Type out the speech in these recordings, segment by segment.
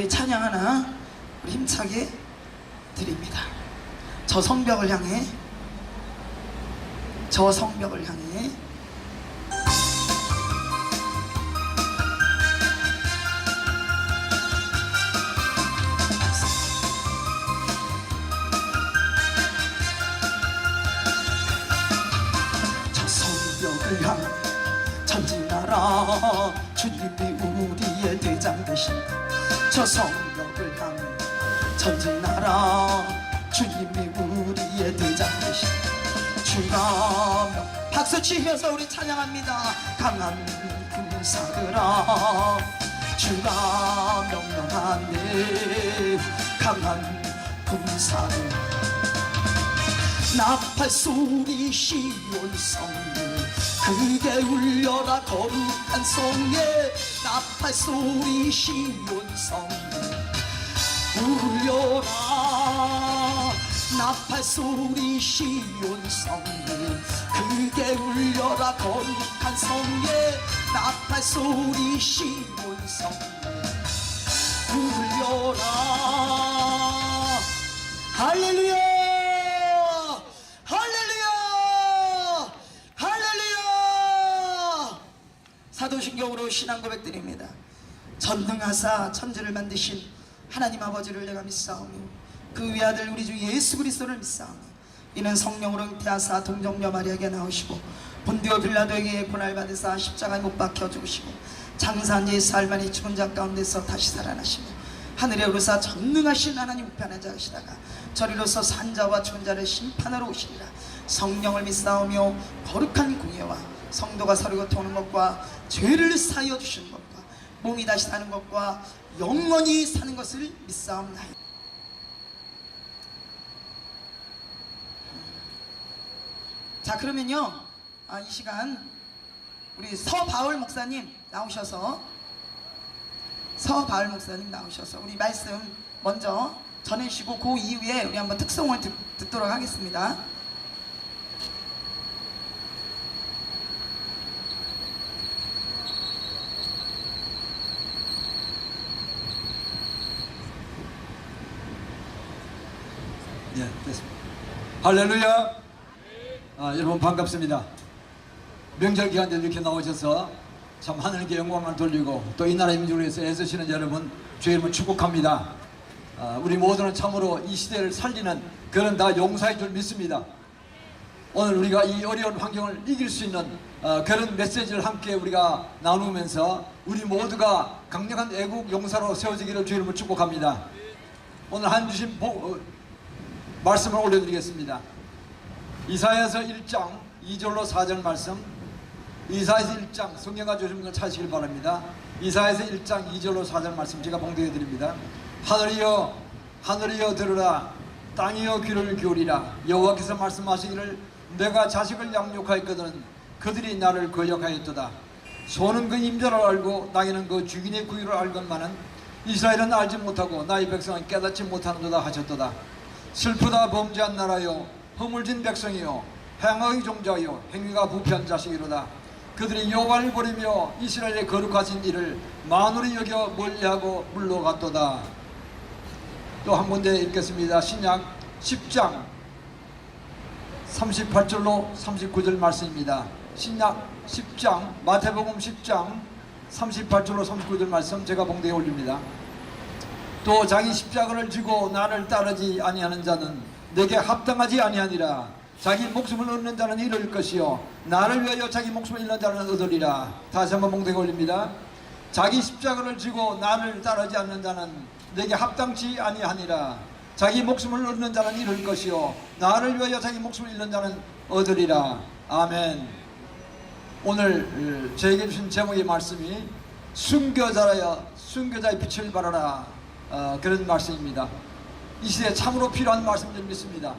우리 찬양 하나 우리 힘차게 드립니다. 저 성벽을 향해, 저 성벽을 향해. 저 성벽을 향해 전진하라. 주님이 우리의 대장 되신 저 성벽을 향해 전진하라. 주님이 우리의 대장 되신 주가 박수 치면서 우리 찬양합니다. 강한 군사들아 주가 명령하네. 강한 군사들 나팔 소리 시온 성에 크게 울려라. 거룩한 성에 나팔 소리 시온 성에 울려라. 나팔 소리 시온 성에 크게 울려라. 거룩한 성에 나팔 소리 시온 성에 울려라. 할렐루야, 할렐루야, 할렐루야. 사도신경으로 신앙 고백드립니다. 전능하사 천지를 만드신 하나님 아버지를 내가 믿사오며 그 외아들 우리 주 예수 그리스도를 믿사오며 이는 성령으로 잉태하사 동정녀 마리아에게 나오시고 본디오 빌라도에게 고난을 받으사 십자가에 못 박혀 죽으시고 장사한 지 사흘 만에 죽은 자 가운데서 다시 살아나시며 하늘에 오르사 전능하신 하나님 우편에 자시다가 저리로서 산자와 죽은 자를 심판하러 오시리라. 성령을 믿사오며 거룩한 공예와 성도가 서로 교통하는 것과 죄를 사하여 주시는 것과 몸이 다시 사는 것과 영원히 사는 것을 믿사옵나이다. 자, 그러면요, 이 시간 우리 서바울 목사님 나오셔서 우리 말씀 먼저 전해주시고 그 이후에 우리 한번 특송을 듣도록 하겠습니다. 네, 됐습니다. 할렐루야. 여러분 반갑습니다. 명절 기간에 이렇게 나오셔서 참 하나님께 영광을 돌리고 또 이 나라 민족을 위해서 애쓰시는 여러분 주의 이름을 축복합니다. 우리 모두는 참으로 이 시대를 살리는 그런 다 용사인 줄 믿습니다. 오늘 우리가 이 어려운 환경을 이길 수 있는 그런 메시지를 함께 우리가 나누면서 우리 모두가 강력한 애국 용사로 세워지기를 주의 이름을 축복합니다. 오늘 한 주신 말씀을 올려드리겠습니다. 이사야서 1장 2절로 4절 말씀, 이사야서 1장 성경 가져오신 걸 찾으시길 바랍니다. 이사야서 1장 2절로 4절 말씀 제가 봉독해 드립니다. 하늘이여 하늘이여 들으라. 땅이여 귀를 기울이라. 여호와께서 말씀하시기를 내가 자식을 양육하였거든 그들이 나를 거역하였도다. 소는 그 임자를 알고 나귀는 그 주인의 구유를 알건만은 이스라엘은 알지 못하고 나의 백성은 깨닫지 못하는도다 하셨도다. 슬프다 범죄한 나라요 허물진 백성이요 행악의 종자요 행위가 부패한 자식이로다. 그들이 여호와를 버리며 이스라엘의 거룩하신 일을 만홀히 여겨 멀리하고 물러갔도다. 또 한 군데 읽겠습니다. 신약 10장 38절로 39절 말씀입니다. 신약 10장 마태복음 10장 38절로 39절 말씀 제가 봉대에 올립니다. 또 자기 십자가를 지고 나를 따르지 아니하는 자는 내게 합당하지 아니하니라. 자기 목숨을 얻는 자는 잃을 것이요 나를 위하여 자기 목숨을 잃는 자는 얻으리라. 다시 한번 봉대에 올립니다. 자기 십자가를 지고 나를 따르지 않는 자는 내게 합당치 아니하니라. 자기 목숨을 얻는 자는 잃을 것이요 나를 위하여 자기 목숨을 잃는 자는 얻으리라. 아멘. 오늘 저에게 주신 제목의 말씀이 순교자의 빛을 발하라. 그런 말씀입니다. 이 시대에 참으로 필요한 말씀 줄 믿습니다.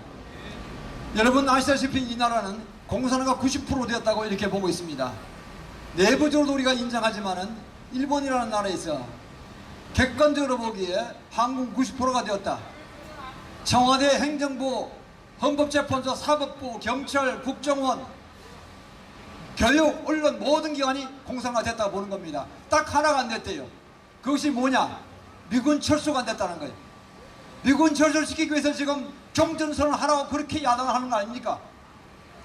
여러분 아시다시피 이 나라는 공산화가 90% 되었다고 이렇게 보고 있습니다. 내부적으로도 우리가 인정하지만은 일본이라는 나라에서 객관적으로 보기에 한국 90%가 되었다. 청와대, 행정부, 헌법재판소, 사법부, 경찰, 국정원, 교육, 언론 모든 기관이 공산화됐다고 보는 겁니다. 딱 하나가 안 됐대요. 그것이 뭐냐? 미군 철수가 안 됐다는 거예요. 미군 철수를 시키기 위해서 지금 종전선언을 하라고 그렇게 야당을 하는 거 아닙니까?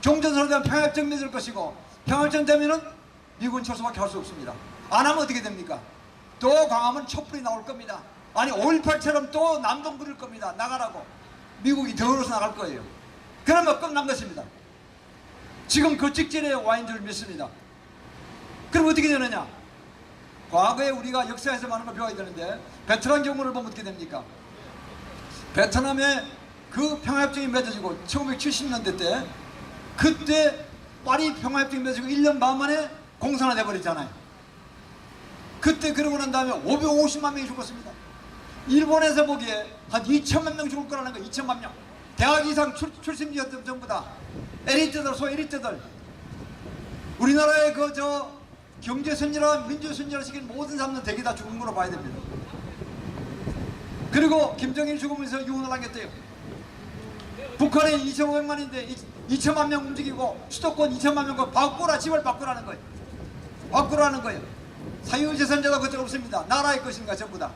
종전선언 되면 평화협정 맺을 것이고, 평화협정 되면은 미군 철수밖에 할 수 없습니다. 안 하면 어떻게 됩니까? 또 광화문 촛불이 나올 겁니다. 아니 5.18처럼 또 남동 부릴 겁니다. 나가라고. 미국이 더러워서 나갈 거예요. 그러면 끝난 것입니다. 지금 그 직전에 와 있는 줄 믿습니다. 그럼 어떻게 되느냐? 과거에 우리가 역사에서 많은 걸 배워야 되는데, 베트남 경우를 보면 어떻게 됩니까? 베트남에 그 평화협정이 맺어지고 1970년대 때, 그때 파리 평화협정이 맺어지고 1년 반 만에 공산화 돼버렸잖아요. 그때 그러고 난 다음에 550만 명이 죽었습니다. 일본에서 보기에 한 2천만 명 죽을 거라는 거. 2천만 명. 대학 이상 출신지였던 전부 다 에리트들, 소에리트들. 우리나라의 그 경제선진화, 민주선진화 시킨 모든 사람들 대개 다 죽은 거로 봐야 됩니다. 그리고 김정일 죽으면서 유언을 남겼대요. 북한에 2,500만인데 2천만 명 움직이고 수도권 2천만 명 바꾸라, 집을 바꾸라는 거예요. 바꾸라는 거예요. 사유재산자도 그쪽 없습니다. 나라의 것인가 전부 다.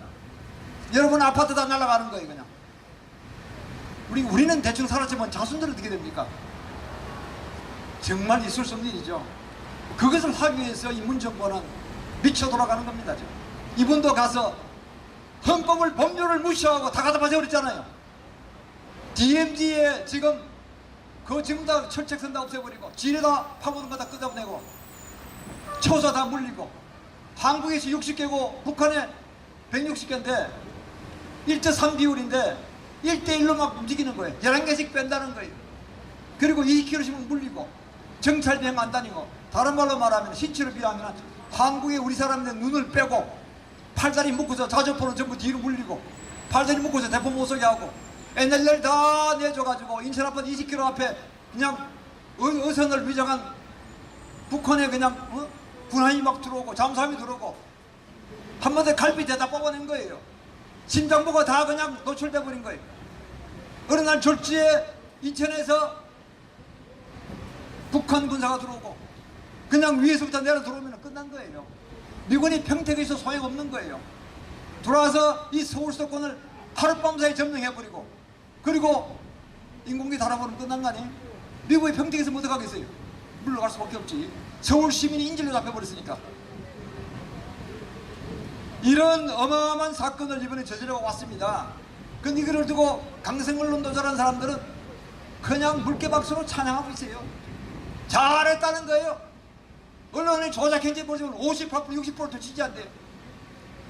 여러분 아파트 다 날아가는 거예요. 그냥 우리는 대충 살았지만 자손들은 어떻게 됩니까? 정말 있을 수 없는 일이죠. 그것을 하기 위해서 이 문정권은 미쳐 돌아가는 겁니다. 지금. 이분도 가서 헌법을, 법률을 무시하고 다 갖다 바쳐버렸잖아요. DMZ에 지금 그 지금 다 철책선 다 없애버리고, 지뢰다 파고든 거 다 끄집어내고, 초소 다 물리고, 한국에서 60개고 북한에 160개인데 1:3 비율인데 1:1로 막 움직이는 거예요. 11개씩 뺀다는 거예요. 그리고 20km씩 물리고, 정찰 비행 안 다니고, 다른 말로 말하면 신체를 비하면 한국에 우리 사람들 눈을 빼고, 팔다리 묶어서 자주포는 전부 뒤로 물리고, 팔다리 묶어서 대포 못 쏘게 하고, NLL 다 내줘가지고 인천 앞에 20km 앞에 그냥 어선을 위장한 북한에 그냥 군함이 막 들어오고 잠수함이 들어오고 한번에 갈비 대다 뽑아낸 거예요. 심장부가 다 그냥 노출돼 버린 거예요. 어느 날 졸지에 인천에서 북한 군사가 들어오고 그냥 위에서부터 내려 들어오면 끝난 거예요. 미군이 평택에 있어 소용없는 거예요. 들어와서 이 서울 수도권을 하룻밤 사이에 점령해버리고, 그리고 인공기 달아버리면 끝난 거 아니에요? 미국이 평택에서 못 가겠어요. 물러갈 수밖에 없지. 서울 시민이 인질로 잡혀버렸으니까. 이런 어마어마한 사건을 이번에 저지르고 왔습니다. 근데 이거를 두고 강성을 노조라는 사람들은 그냥 물개박수로 찬양하고 있어요. 잘했다는 거예요. 언론이 조작했는지 모르지만 58%, 60%도 지지한대요.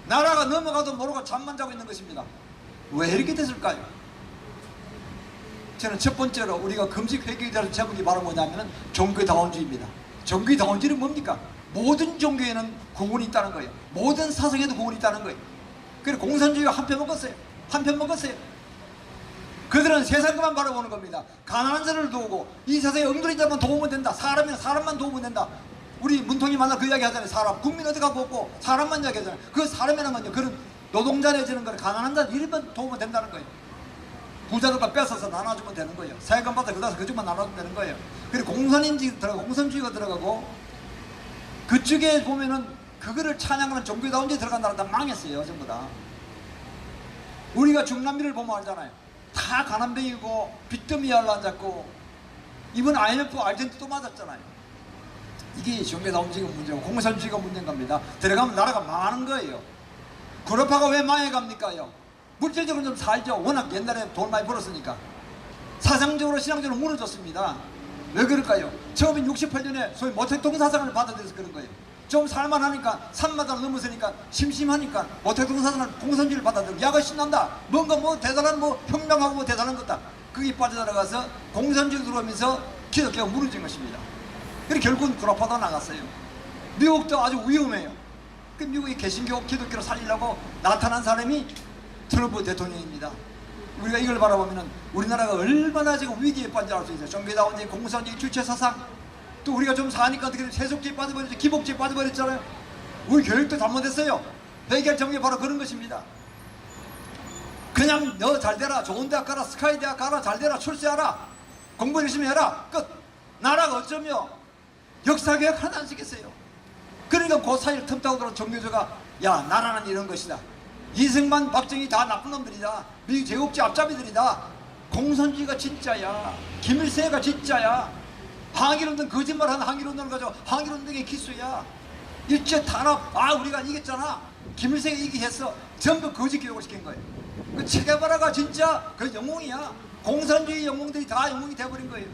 나라가 넘어가도 모르고 잠만 자고 있는 것입니다. 왜 이렇게 됐을까요? 저는 첫 번째로 우리가 금식 회개에 대한 제목이 바로 뭐냐면 종교다원주의입니다. 종교다원주의는 뭡니까? 모든 종교에는 구원이 있다는 거예요. 모든 사상에도 구원이 있다는 거예요. 그래서 공산주의가 한 편 먹었어요. 한 편 먹었어요. 그들은 세상 것만 바라보는 겁니다. 가난한 자를 도우고, 이 세상에 엉터리 자만 도우면 된다. 사람이나 사람만 도우면 된다. 우리 문통이 만나 그 이야기 하잖아요. 사람, 국민 어디 가고 없고 사람만 이야기 하잖아요. 그 사람이라는 건요, 그런 노동자 내지는 걸 가난한 자 이름만 도우면 된다는 거예요. 부자들과 뺏어서 나눠주면 되는 거예요. 세금 받아 그다서 그쪽만 나눠주면 되는 거예요. 그리고 공산인지 들어가고 공산주의가 들어가고, 그쪽에 보면은 그거를 찬양하는 종교다운지 들어간다는 다 망했어요. 전부 다. 우리가 중남미를 보면 알잖아요. 다 가난뱅이고 빚더미에 앉았고, 이번 IMF 알젠티 또 맞았잖아요. 이게 종교다운지가 문제고 공산주의가 문제인 겁니다. 들어가면 나라가 망하는 거예요. 구로파가 왜 망해갑니까요? 물질적으로 좀 살죠. 워낙 옛날에 돈 많이 벌었으니까. 사상적으로 신앙적으로 무너졌습니다. 왜 그럴까요? 처음에 68년에 소위 모택동 사상을 받아들여서 그런 거예요. 좀 살만하니까 산마다 넘어서니까 심심하니까 모택동 사상을 공산주의를 받아들이고, 야가 신난다. 뭔가 뭐 대단한 뭐 혁명하고 뭐 대단한 거다. 그게 빠져들어가서 공산주의 들어오면서 기독교가 무너진 것입니다. 그래서 결국은 구라파도 나갔어요. 미국도 아주 위험해요. 그 미국이 개신교 기독교를 살리려고 나타난 사람이 트럼프 대통령입니다. 우리가 이걸 바라보면 우리나라가 얼마나 지금 위기에 빠진 줄 알 수 있어요. 종교다운주의, 공산주의, 주체사상, 또 우리가 좀 사니까 어떻게 세속주의에 빠져버렸죠. 기복주의에 빠져버렸잖아요. 우리 교육도 잘못했어요. 해결 정리 바로 그런 것입니다. 그냥 너 잘되라, 좋은 대학 가라, 스카이 대학 가라, 잘되라, 출세하라, 공부 열심히 해라, 끝. 나라가 어쩌며 역사교육 하나 안 시켰어요. 그러니까 그 사이를 틈타고 들어온 종교조가 야, 나라는 이런 것이다. 이승만, 박정희 다 나쁜 놈들이다. 미국 제국주의 앞잡이들이다. 공산주의가 진짜야. 김일성가 진짜야. 항일운동 거짓말하는 항일운동을 가지고 항일운동의 기수야. 일제 탄압, 우리가 이겼잖아. 김일성이 이기게 했어. 전부 거짓 교육을 시킨 거예요. 그 체게바라가 진짜 그 영웅이야. 공산주의 영웅들이 다 영웅이 돼버린 거예요.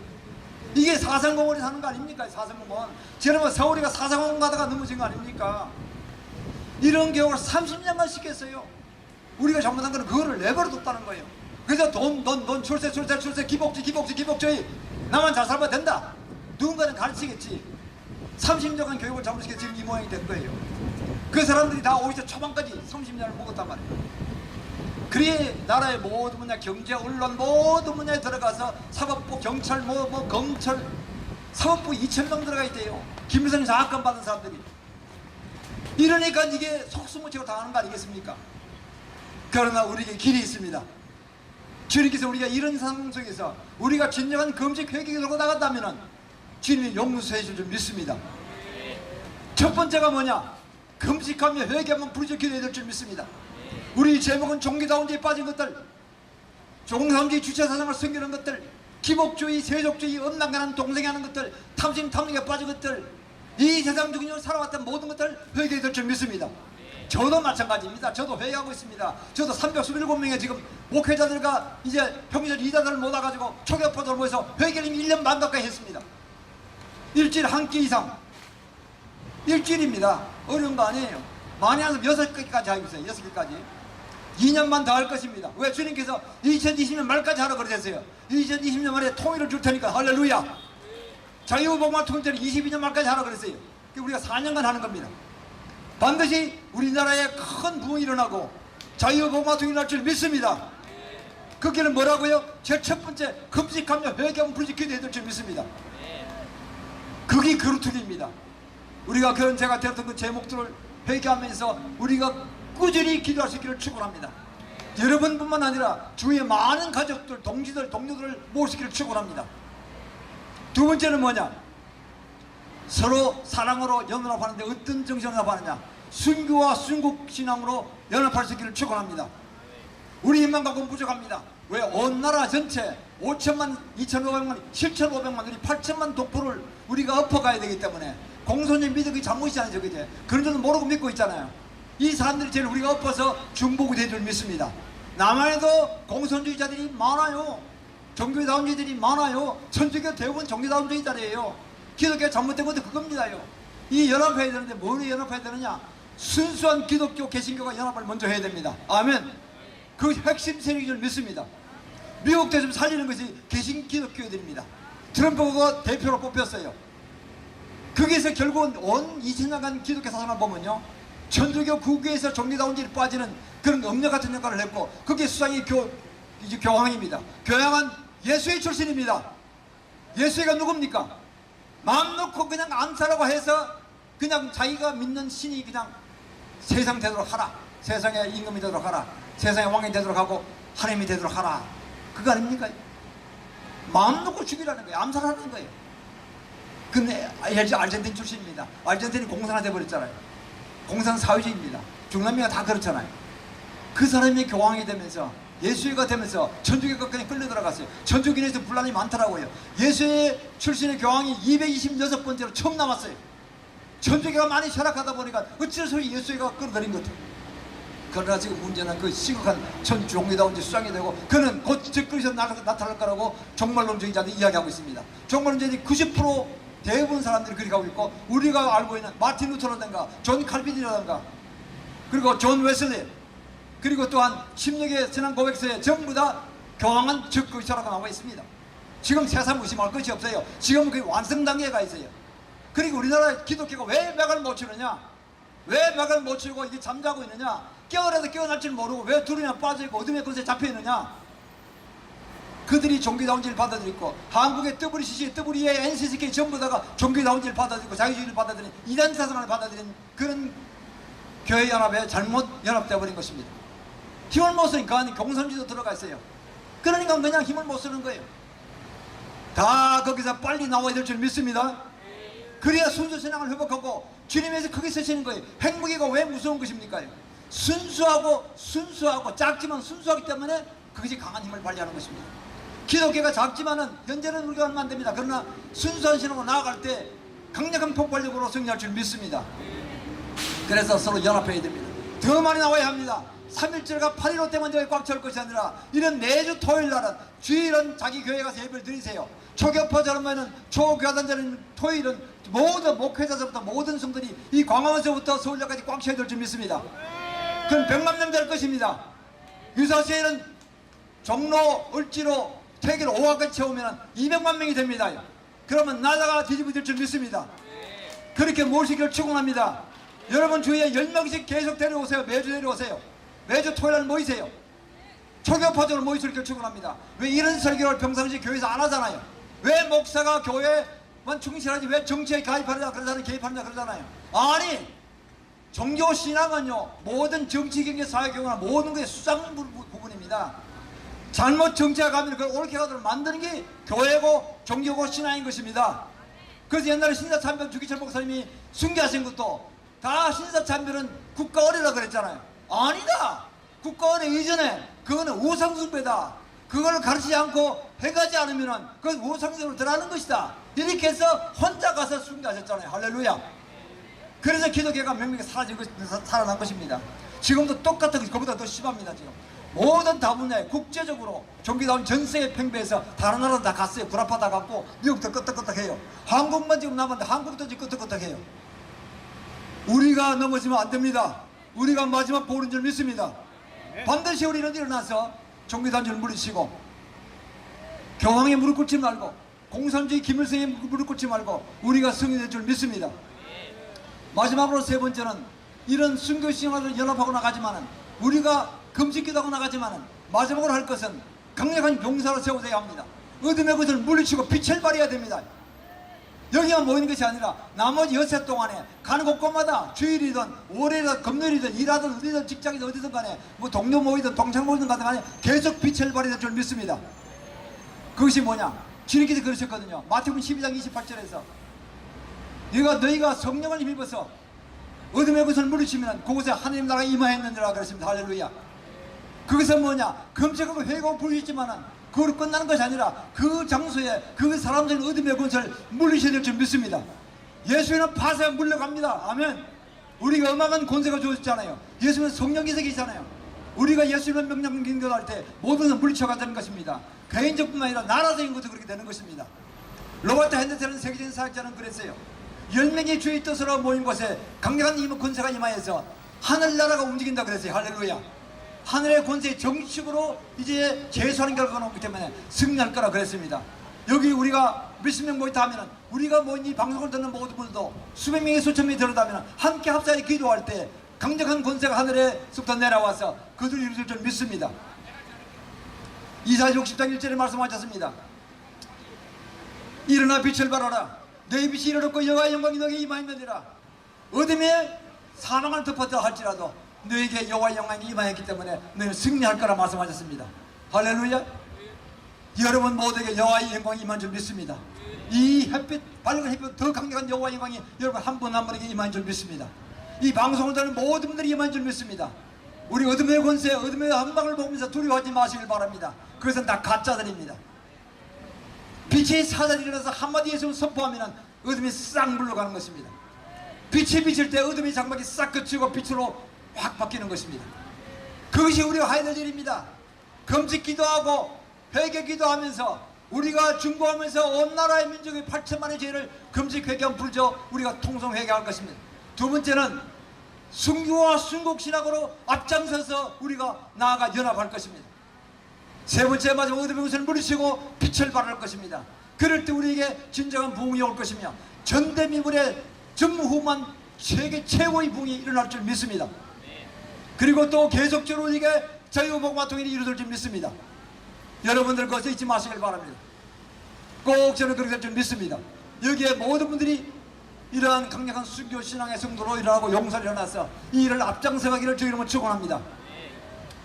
이게 사상공원에 사는 거 아닙니까? 사상공원. 저러면 서울이가 사상공원 가다가 넘어진 거 아닙니까? 이런 교육을 30년간 시켰어요. 우리가 잘못한 거는 그거를 내버려뒀다는 거예요. 그래서 돈, 출세, 기복주의. 나만 잘 살면 된다. 누군가는 가르치겠지. 30년간 교육을 잘못시켜서 지금 이 모양이 된 거예요. 그 사람들이 다 오히려 초반까지 30년을 먹었단 말이에요. 그래 나라의 모든 분야, 경제, 언론 모든 분야에 들어가서 사법부, 경찰, 검찰, 사법부 2,000명 들어가 있대요. 김일성 장학금 받은 사람들이. 이러니까 이게 속수무책으로 당하는 거 아니겠습니까? 그러나 우리에게 길이 있습니다. 주님께서 우리가 이런 상황 속에서 우리가 진정한 금식 회개를 들고 나간다면 주님이 용서해 줄 줄 믿습니다. 첫 번째가 뭐냐? 금식하며 회개하면 부르짖어 기도해야 될 줄 믿습니다. 우리 제목은 종교다운 데에 빠진 것들, 종삼주의 주체사상을 숨기는 것들, 기복주의, 세속주의, 엄난간한 동생이 하는 것들, 탐심에 빠진 것들, 이 세상 중에 살아왔던 모든 것들 회개해야 될 줄 믿습니다. 저도 마찬가지입니다. 저도 회개하고 있습니다. 저도 327명의 지금 목회자들과 이제 평일 이다들을 모아가지고 초교포들 모여서 회개를 1년 반 가까이 했습니다. 일주일에 한 끼 이상. 일주일입니다. 어려운 거 아니에요. 많이 하면 6개까지 하고 있어요. 6개까지. 2년만 더 할 것입니다. 왜? 주님께서 2020년 말까지 하라고 그러셨어요. 2020년 말에 통일을 줄 테니까. 할렐루야. 자유복음화 통일을 22년 말까지 하라고 그랬어요. 우리가 4년간 하는 겁니다. 반드시 우리나라에 큰 부흥이 일어나고 자유복음화 통일을 할 줄 믿습니다. 그 길은 뭐라고요? 제일 첫 번째, 금식하며 회개하면 부르짖어 기도해야 될 줄 믿습니다. 그게 그루트기입니다. 우리가 그런 제가 들었던 그 제목들을 회개하면서 우리가 꾸준히 기도할 수 있기를 축원합니다. 여러분뿐만 아니라 주위의 많은 가족들, 동료들을 모시기를 축원합니다. 두 번째는 뭐냐? 서로 사랑으로 연합하는데 어떤 정신으로 연합하느냐? 순교와 순국신앙으로 연합할 수 있기를 축원합니다. 우리 힘만 갖고는 부족합니다. 왜? 온 나라 전체 5천만, 2,500만, 7,500만, 우리 8천만 독포를 우리가 엎어가야 되기 때문에 공손히 믿어 그게 잘못이잖아요. 그제? 그런 줄은 모르고 믿고 있잖아요. 이 사람들이 제일 우리가 엎어서 중복이 될 줄 믿습니다. 남한에도 공손주의자들이 많아요. 종교다운주의들이 많아요. 천주교 대부분 종교다운주의자들이에요. 기독교 잘못된 것도 그겁니다요. 이 연합해야 되는데 뭘 연합해야 되느냐? 순수한 기독교 개신교가 연합을 먼저 해야 됩니다. 아멘. 그 핵심 세력인 줄 믿습니다. 미국도 좀 살리는 것이 개신 기독교들입니다. 트럼프가 대표로 뽑혔어요. 거기에서 결국은 온 2000년간 기독교 사상을 보면요, 천주교 국교에서 종교다운지에 빠지는 그런 음료 같은 역할을 했고, 그게 수상이 교황입니다. 교황은 예수의 출신입니다. 예수가 누굽니까? 마음 놓고 그냥 암살하고 해서 그냥 자기가 믿는 신이 그냥 세상 되도록 하라, 세상의 임금이 되도록 하라, 세상의 왕이 되도록 하고 하나님이 되도록 하라, 그거 아닙니까? 마음 놓고 죽이라는 거예요. 암살하는 거예요. 근데 아르헨티나 출신입니다. 아르헨티나이 공산화 돼버렸잖아요. 공산 사회주의입니다. 중남미가 다 그렇잖아요. 그 사람이 교황이 되면서, 예수회가 되면서 천주교가 그냥 끌려 들어갔어요. 천주교에서 분란이 많더라고요. 예수회 출신의 교황이 226번째로 처음 남았어요. 천주교가 많이 쇠락하다 보니까 어째서 예수회가 끌어들인 것 같아요. 그러나 지금 문제는 그 시국한 종교다운지 수장이 되고, 그는 곧 적그리스도 나타날 거라고 종말론주의자들이 이야기하고 있습니다. 종말론주의자들이 90% 대부분 사람들이 그렇게 하고 있고, 우리가 알고 있는 마틴 루터라든가 존 칼빈이라든가 그리고 존 웨슬리, 그리고 또한 16의 신앙 고백서에 전부 다 교황은 적그리스도라고 나와 있습니다. 지금 세상 의심할 것이 없어요. 지금 그 완성 단계에 가 있어요. 그리고 우리나라 기독교가 왜 맥을 못 치느냐? 왜 맥을 못 치고 이게 잠자고 있느냐? 깨어나도 깨어날 줄 모르고 왜 두려움에 빠져있고 어둠의 것에 잡혀있느냐? 그들이 종교다운지를 받아들이고, 한국의 WCC, WEA, NCCK 전부 다가 종교다운지를 받아들이고 자유주의를 받아들인 이단 사상을 받아들인 그런 교회 연합에 잘못 연합되어 버린 것입니다. 힘을 못 쓰니까 공산주의도 들어가 있어요. 그러니까 그냥 힘을 못 쓰는 거예요. 다 거기서 빨리 나와야 될 줄 믿습니다. 그래야 순수신앙을 회복하고 주님에서 크게 쓰시는 거예요. 핵무기가 왜 무서운 것입니까? 순수하고 작지만 순수하기 때문에 그것이 강한 힘을 발휘하는 것입니다. 기독교가 작지만은 현재는 우리가 얼마 안 됩니다. 그러나 순수한 신앙으로 나아갈 때 강력한 폭발력으로 승리할 줄 믿습니다. 그래서 서로 연합해야 됩니다. 더 많이 나와야 합니다. 3.1절과 8.15 때만 저기 꽉 찰 것이 아니라 이런 매주 토요일날은 주일은 자기 교회 가서 예배를 드리세요. 초교파절은 초교단절은 토요일은 모든 목회자서부터 모든 성들이 이 광화문서부터 서울역까지 꽉 차야 될 줄 믿습니다. 그럼 100만 명 될 것입니다. 유사시에는 종로, 을지로, 퇴계로 5화까지 채우면 200만 명이 됩니다. 그러면 나라가 뒤집어질 줄 믿습니다. 그렇게 모시기를 축원합니다. 여러분 주위에 10명씩 계속 데려오세요. 매주 데려오세요. 매주 토요일 날 모이세요. 초교파적으로 모이시길 축원합니다. 왜 이런 설교를 평상시 교회에서 안 하잖아요. 왜 목사가 교회만 충실하지 왜 정치에 가입하느냐 그러잖아요. 개입하느냐 그러잖아요. 아니 종교 신앙은요 모든 정치 경제 사회 경우나 모든 것의 수상 부분입니다. 잘못 정치가 가면 그걸 옳게 가도록 만드는 게 교회고 종교고 신앙인 것입니다. 그래서 옛날에 신사참변 주기철 목사님이 순교하신 것도 다 신사참변은 국가원이라고 그랬잖아요. 아니다. 국가원의 이전에 그거는 우상숭배다. 그걸 가르치지 않고 해가지 않으면 그건 우상숭배로 들어가는 것이다. 이렇게 해서 혼자 가서 순교하셨잖아요. 할렐루야. 그래서 기독교가 명명히 살아난 것입니다. 지금도 똑같은 것이 그보다 더 심합니다. 지금 모든 다분야에 국제적으로 종교다운 전 세계 팽배해서 다른 나라도 다 갔어요. 구라파 다 갔고 미국도 끄떡끄떡해요. 한국만 지금 남았는데 한국도 지금 끄떡끄떡해요. 우리가 넘어지면 안 됩니다. 우리가 마지막 보는 줄 믿습니다. 반드시 우리는 일어나서 종교단체를 물리치고 교황에 무릎 꿇지 말고 공산주의 김일성에 무릎 꿇지 말고 우리가 승리될 줄 믿습니다. 마지막으로 세 번째는 이런 순교신앙을 연합하고 나가지만은 우리가 금식기도 하고 나가지만은 마지막으로 할 것은 강력한 용사로 세워져야 합니다. 어둠의 것을 물리치고 빛을 발해야 됩니다. 여기만 모이는 것이 아니라 나머지 여세 동안에 가는 곳곳마다 주일이든 월요일이든 금요일이든 일하든 어디든 직장이든 어디든 간에 뭐 동료 모이든 동창 모이든 간에 계속 빛을 발해야 될 줄 믿습니다. 그것이 뭐냐? 주님께서 그러셨거든요. 마태복음 12장 28절에서 너희가 성령을 힘입어서 어둠의 것을 물리치면 그곳에 하나님 나라가 임하였느니라 그랬습니다. 할렐루야. 그것은 뭐냐? 금식하고 회개하고 부르셨지만은 그걸로 끝나는 것이 아니라 그 장소에 그 사람들은 어둠의 권세를 물리셔야 될 줄 믿습니다. 예수님은 파쇄가 물려갑니다. 아멘. 우리가 어마어마한 권세가 주어졌잖아요. 예수님은 성령께서 계시잖아요. 우리가 예수님을 명령 기도할 때 모든 것을 물리쳐간다는 것입니다. 개인적뿐만 아니라 나라적인 것도 그렇게 되는 것입니다. 로버트 핸더슨은 세계적인 사학자는 그랬어요. 10명이 주의 뜻으로 모인 곳에 강력한 힘의 권세가 임하여서 하늘나라가 움직인다 그랬어요. 할렐루야. 하늘의 권세의 정식으로 이제 제수하는 결과가 나오기 때문에 승리할 거라 그랬습니다. 여기 우리가 몇십 명 모였다 하면은 우리가 모인 이 방송을 듣는 모든 분들도 수백 명의 수천 명이 들었다면 함께 합사해 기도할 때 강력한 권세가 하늘에서부터 내려와서 그들을 이루어질 줄 믿습니다. 이사야 60장 1절에 말씀하셨습니다. 일어나 빛을 발하라. 너희 빛이 이르렀고 여호와의 영광이 너에게 임하였느니라. 어둠에 사망을 덮었다 할지라도 너에게 여호와의 영광이 임하였기 때문에 너희는 승리할 거라 말씀하셨습니다. 할렐루야. 여러분 모두에게 여호와의 영광이 임한 줄 믿습니다. 이 햇빛 밝은 햇빛 더 강력한 여호와의 영광이 여러분 한 분 한 분에게 임한 줄 믿습니다. 이 방송을 듣는 모든 분들이 임한 줄 믿습니다. 우리 어둠의 권세 어둠의 한방을 보면서 두려워하지 마시길 바랍니다. 그것은 다 가짜들입니다. 빛의 사자들이 일어나서 한마디 예수를 선포하면 어둠이 싹 물러가는 것입니다. 빛이 비칠 때 어둠이 장막이 싹 그치고 빛으로 확 바뀌는 것입니다. 그것이 우리가 해야 될 일입니다. 금식 기도하고 회개 기도하면서 우리가 중보하면서 온 나라의 민족의 8천만의 죄를 금식 회개하면 불죠. 우리가 통성 회개할 것입니다. 두 번째는 순교와 순국신학으로 앞장서서 우리가 나아가 연합할 것입니다. 세 번째 마지막 어둠의 것을 물리치고 빛을 발할 것입니다. 그럴 때 우리에게 진정한 부흥이 올 것이며 전대미문의 전무후무한 세계 최고의 부흥이 일어날 줄 믿습니다. 그리고 또 계속적으로 우리에게 자유복음화 통일이 이루어질 줄 믿습니다. 여러분들 그것을 잊지 마시길 바랍니다. 꼭 저는 그렇게 될 줄 믿습니다. 여기에 모든 분들이 이러한 강력한 순교 신앙의 성도로 일어나고 용사로 일어나서 이 일을 앞장서가기를 주 이름으로 축원합니다.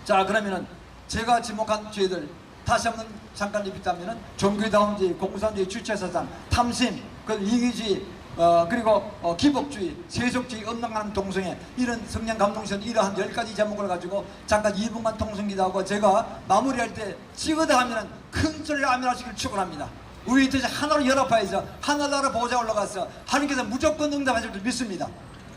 자, 그러면은 제가 지목한 죄들 다시 한번 잠깐 리피트하면은 종교다운주의, 공산주의, 주체사상, 탐심, 이기주의, 그리고 기복주의, 세속주의, 엄랑하는 동성애 이런 성령 감동선 이러한 10가지 제목을 가지고 잠깐 2분간 통성기도 하고 제가 마무리할 때 찍어다 하면은 큰 소리를 아멘하시길 축원합니다. 우리 이제 하나로 연합하여서 하나나라 보좌 올라가서 하나님께서 무조건 응답하실 줄 믿습니다.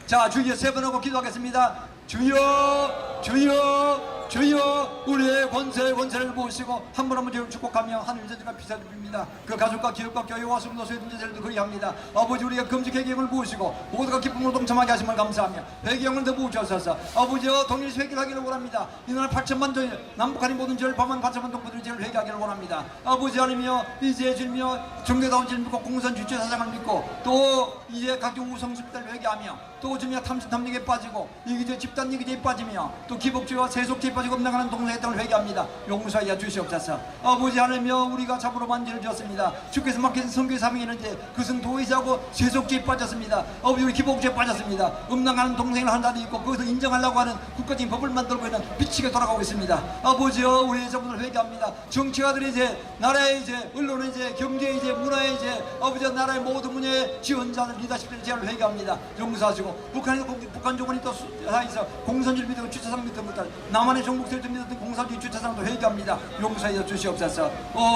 자, 주여 3번 하고 기도하겠습니다. 주여, 주여, 주여, 우리의 권세를 모시고 한 분 한 분 죄를 축복하며 하늘 전체가 비사를 빕니다. 그 가족과 기업과 교회와 성도소의 문제들도 그리합니다. 아버지, 우리가 금식 회개형을 모시고 모두가 기쁨으로 동참하게 하심을 감사하며 회개형을 더 부으셔서 아버지여 동일 회개를 하기를 원합니다. 이날 8천만 조 남북한의 모든 죄를 범한 8천만 동포들의 죄를 회개하기를 원합니다. 아버지 하나님이여, 이제 주님이여 정교다운 주를 믿고 공산 주체 사상을 믿고 또 이제 각종 우성습들을 회개하며 또 주님이여 탐심 탐닉에 빠지고 이기주의 집단 이기주의에 빠지며 또 기복주의와 세속주의에 빠지고 엄나가는 동성의 땅을 회개합니다. 용서하여 주시옵소서. 아버지 하나님이여, 우리가 잡으로만 죄를 지었습니다. 주께서 맡기신 선교의 사명이 있는데 그것은 도의자고 세속주의에 빠졌습니다. 아버지, 우리 기복주의에 빠졌습니다. 음란하는 동생을 한 자도 있고 그것을 인정하려고 하는 국가적인 법을 만들고 있는 미치게 돌아가고 있습니다. 아버지여, 우리의 저분을 회개합니다. 정치가들이 이제 나라의 이제 언론의 이제 경제의 이제 문화의 이제 아버지 나라의 모든 분야의 지원자들 리더십들의 죄를 회개합니다. 용서하시고 북한 정권이 또 사이에서 공산주의를 믿고 주차상 믿던 것들 남한의 종북세를 믿었던 공산주의 주차상도 회개합니다. 용서하여 주시옵소서.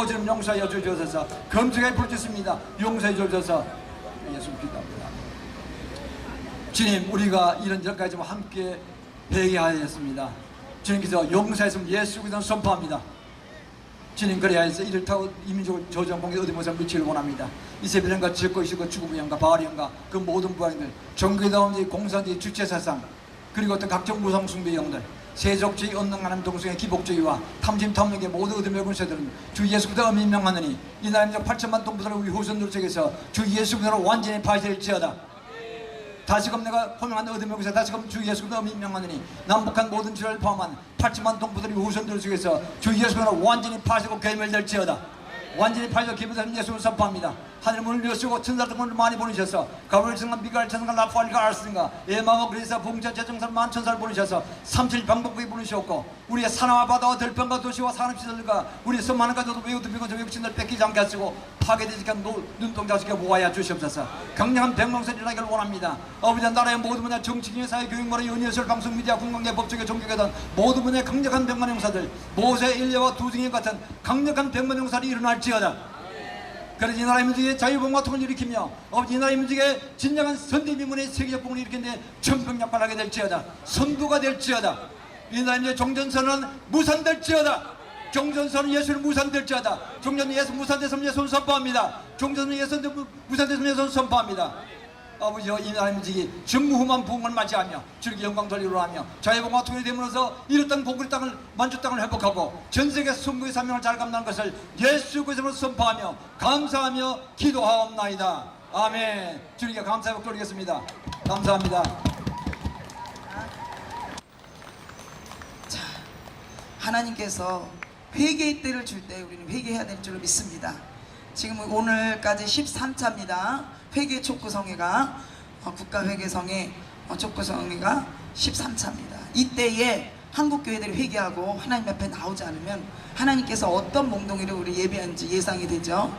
지금 용서하여 주시옵소서. 검증에 부르짖습니다. 용서해 주셔서 예수 기도합니다. 주님, 우리가 이런 절까지 함께 회개하였습니다. 주님께서 용서했으면 예수 그리스도는 선포합니다. 주님, 그래야해서 이를 타고 이민족을 조정공에 얻으면서 미치를 원합니다. 이세벨령과 지역거이시고 주구부양과 바알형과 그 모든 부하들, 종교다운 공산주의 주체사상, 그리고 또 각종 무성숭배형들, 세속주의, 언능하는 동성의 기복주의와 탐심 탐욕의 모두 얻으며 군세들은 주 예수 그리스도 엄히 명하느니 이 나라민족 8천만 동포들을 우리 후손들 속에서 주 예수 그리스도로 완전히 파괴될지어다. 다시금 내가 호명한 얻음의 구사 다시금 주 예수 그리스도 엄히 명하느니 남북한 모든 죄를 포함한 8천만 동포들이 후손들 속에서 주 예수 그리스도로 완전히 파시고 괴멸될지어다. 완전히 파시고 괴멸되는 예수를 선포합니다. 하늘 문을 여시고 천사들 문을 많이 보내셔서 가브리엘 천사, 미가엘 천사, 라파엘과 알스인가 에마와 그리스와 봉자 제정사 만천사를 보내셔서 삼칠 방법국에 보내셨고 우리의 산화와 바다와 들판과 도시와 산업시설과 우리의 수많은 가족도 외우도 비고 외국신들 뺏기지 않게 하시고 파괴되지 않게 눈동자시켜 모아야 주시옵소서. 강력한 백망설이 나기를 원합니다. 아버지, 나라의 모든 분야 정치계 사회 교육문화 연예술 방송 미디어 공공계 법조계 종교계단 모든 분야의 강력한 백만 형사들 모세 일리와 두중인 같은 강력한 백만 형사들이 일어날지어다. 그래서 이 나라의 민족의 자유봉과 통을 일으키며 아버지, 이 나라의 민족의 진정한 선대미문의 세계적 봉을 일으키는데 천병약발하게 될지어다. 선두가 될지어다. 이 나라의 민족의 종전선언은 무산될지어다. 종전선언 예수는 무산될지어다. 종전선 예수 무산됐으면 예수는 선포합니다. 종전선 예수 무산됐으면 예수는 선포합니다. 아버지여, 이 나라의 민족이 전무후무한 부흥을 맞이하며 주님께 영광 돌리려 하며 자유봉과 통일이 되면서 이렇던 고구려 땅을 만주 땅을 회복하고 전세계 선교의 사명을 잘 감당하는 것을 예수 그리스도로 선포하며 감사하며 기도하옵나이다. 아멘. 주님께 감사하고 돌리겠습니다. 감사합니다. 자, 하나님께서 회개의 때를 줄 때 우리는 회개해야 될 줄로 믿습니다. 지금 오늘까지 13차입니다. 회개 촉구성회가 국가회개성회 촉구성회가 13차입니다. 이때에 한국교회들이 회개하고 하나님 앞에 나오지 않으면 하나님께서 어떤 몽둥이를 우리 예배한지 예상이 되죠.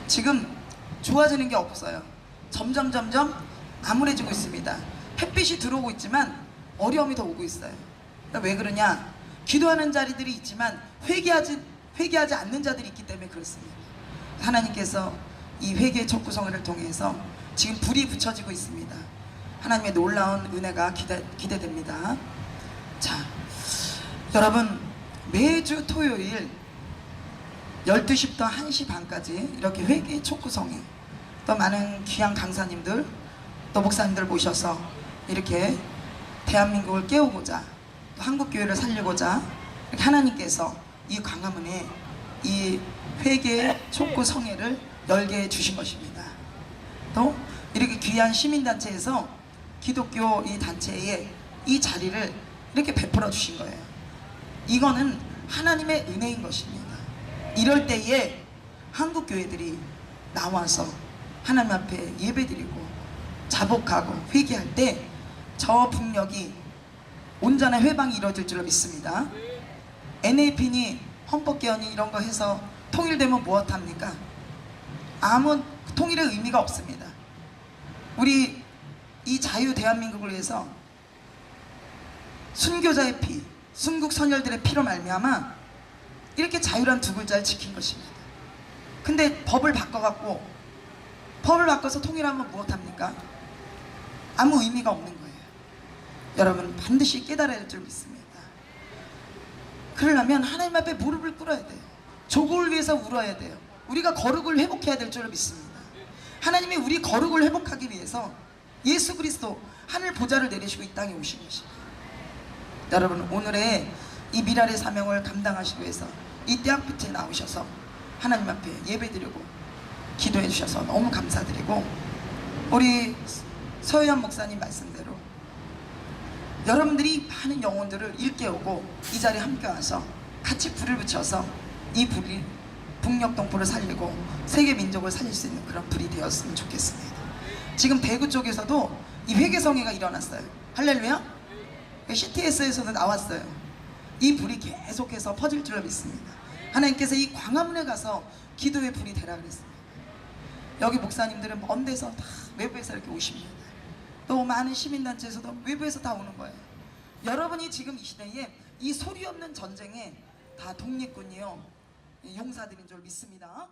지금 좋아지는 게 없어요. 점점 암울해지고 있습니다. 햇빛이 들어오고 있지만 어려움이 더 오고 있어요. 그러니까 왜 그러냐? 기도하는 자리들이 있지만 회개하지 않는 자들이 있기 때문에 그렇습니다. 하나님께서 이 회개 촉구성회를 통해서 지금 불이 붙여지고 있습니다. 하나님의 놀라운 은혜가 기대됩니다. 자, 여러분, 매주 토요일 12시부터 1시 반까지 이렇게 회개 촉구성회, 또 많은 귀한 강사님들 또 목사님들 모셔서 이렇게 대한민국을 깨우고자 또 한국교회를 살리고자 이렇게 하나님께서 이 광화문에 이 회개 촉구성회를 열게 해주신 것입니다. 또 이렇게 귀한 시민단체에서 기독교 이 단체에 이 자리를 이렇게 베풀어 주신 거예요. 이거는 하나님의 은혜인 것입니다. 이럴 때에 한국교회들이 나와서 하나님 앞에 예배드리고 자복하고 회개할 때 저 북녘이 온전한 회방이 이루어질 줄로 믿습니다. NAP니 헌법개헌이 이런 거 해서 통일되면 무엇합니까? 아무 통일의 의미가 없습니다. 우리 이 자유 대한민국을 위해서 순교자의 피, 순국 선열들의 피로 말미암아 이렇게 자유란 두 글자를 지킨 것입니다. 근데 법을 바꿔서 통일하면 무엇합니까? 아무 의미가 없는 거예요. 여러분 반드시 깨달아야 될 줄 믿습니다. 그러려면 하나님 앞에 무릎을 꿇어야 돼요. 조국을 위해서 울어야 돼요. 우리가 거룩을 회복해야 될 줄 믿습니다. 하나님이 우리 거룩을 회복하기 위해서 예수 그리스도 하늘 보좌를 내리시고 이 땅에 오신 것입니다. 여러분 오늘의 이 미랄의 사명을 감당하시기 위해서 이 떼학빛에 나오셔서 하나님 앞에 예배드리고 기도해 주셔서 너무 감사드리고, 우리 서유한 목사님 말씀대로 여러분들이 많은 영혼들을 일깨우고 이 자리에 함께 와서 같이 불을 붙여서 이 불이 북녘 동포를 살리고 세계 민족을 살릴 수 있는 그런 불이 되었으면 좋겠습니다. 지금 대구 쪽에서도 이 회개성회가 일어났어요. 할렐루야. CTS에서도 나왔어요. 이 불이 계속해서 퍼질 줄로 믿습니다. 하나님께서 이 광화문에 가서 기도의 불이 되라 그랬습니다. 여기 목사님들은 먼 데서 다 외부에서 이렇게 오십니다. 또 많은 시민단체에서도 외부에서 다 오는 거예요. 여러분이 지금 이 시대에 이 소리 없는 전쟁에 다 독립군이요 용사들인 줄 믿습니다.